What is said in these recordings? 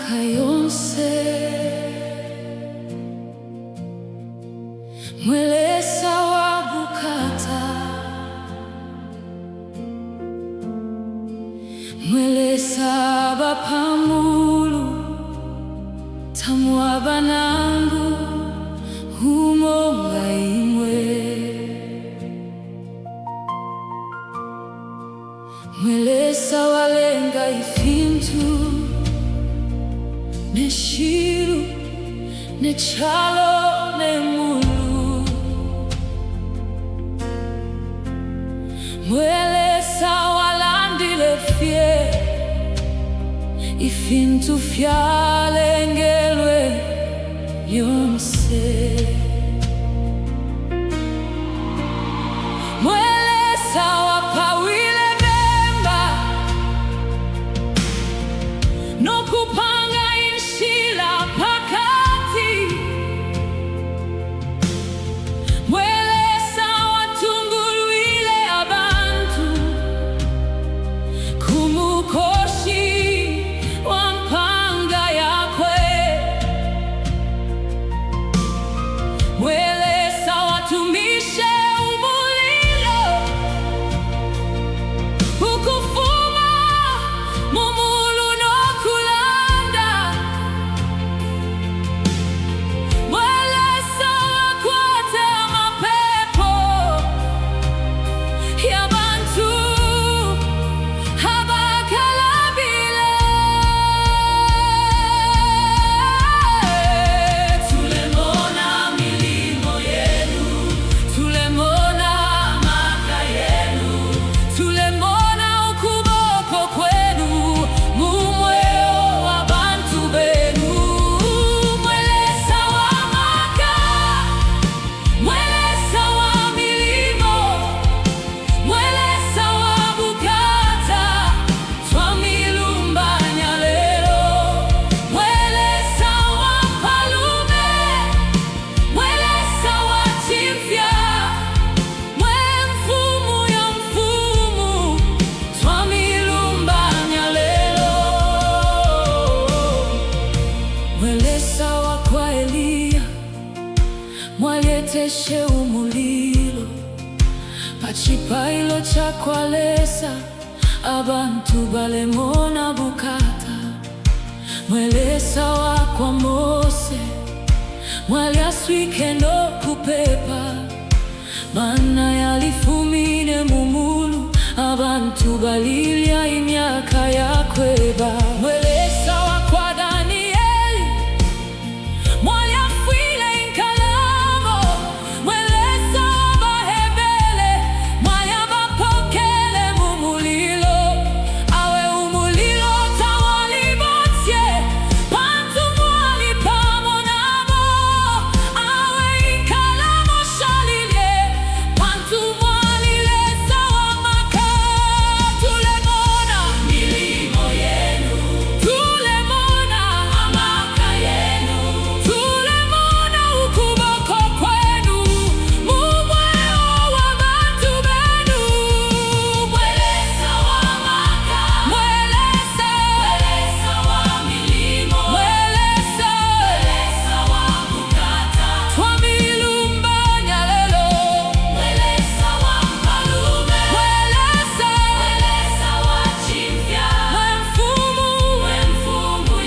myaka yonse mwelesa wa bukata mwelesa bapamulu tamwa banangu humonga imwe mwelesa walenga ifintu neshiru nechalo nemulu mwelesa walandile fye ifintu fyalengelwe yonse mwelesa wapawile bemba nokupanga inshila pakati mwelesa watungulwile abantu kumukoshi wampanga yakwe mwelesa watumishe umulilo ukufuma mumulu nokulanda mwelesa wakwate amapepo yabantu abakalabile tulemona milimo yenu tulemona amaka yenu tulemona ukuboko kwenu mumweo wabantu benu mwelesa wamaka mwelesa wa milimo mwelesa wa bukata twamilumbanya lero mwelesa wa palume mwelesa wa chifya mwemfumu ya mfumu twamilumbanya lero mwelesa wa kwa Eliya mwalyeteshe umulilo pachipailo chakwalesa abantu balemona bukata mwelesa wa kwa Mose mwalyaswike nokupepa mana yalifumine mumulu abantu balilya imyaka yakweba mwelesa wa kwa Danieli mwalyafwile inkalamo mwelesa wa bahebele mwalyabapokele mumulilo awe umulilo tawalibotye pantu mwali pamonamo awe inkalamo shalile pantu mwalilesa wamaka tulemona milimo yenu tulemona amaka yenu tulemona ukuboko kwenu mumweo wabantu benu mwelesa wamaka mwelesa wa milimo mwelesa wa bukata twamilumbanya lelo mwelesa wa mpalume mwelesa wa chifya mwemfumu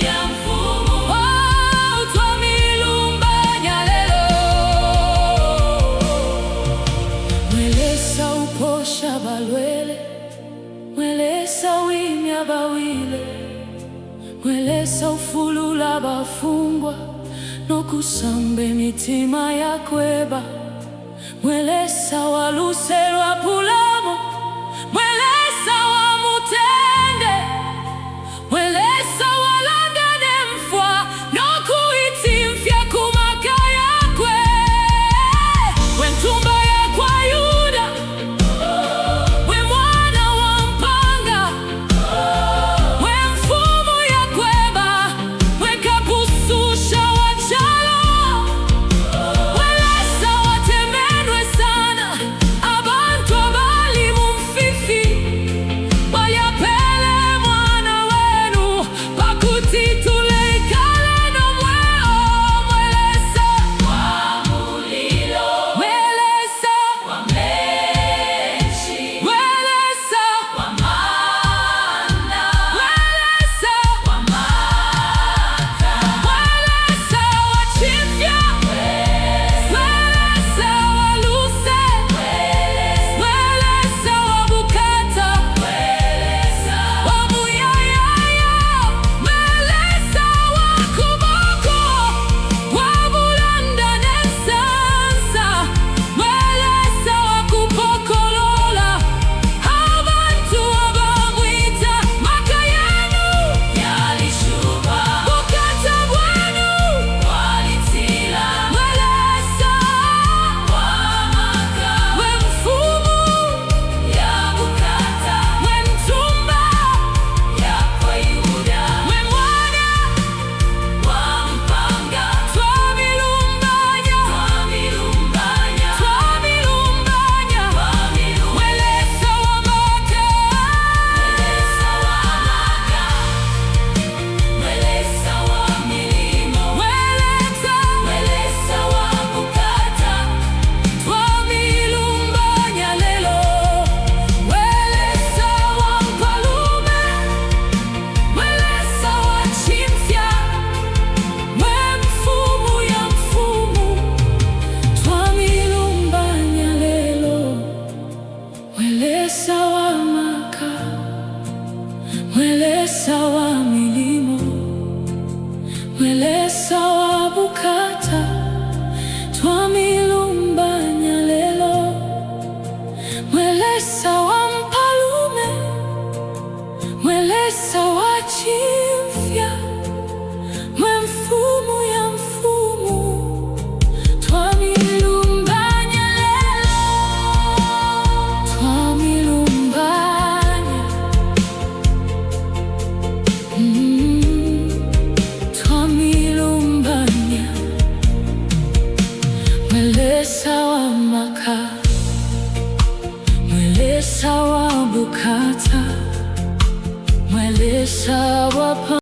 ya mfumu twamilumbanya lelo mwelesa uposha balwele mwelesa wimya bawile mwelesa ufulula bafungwa nokusamba emitima yakweba mwelesa waluselwa pula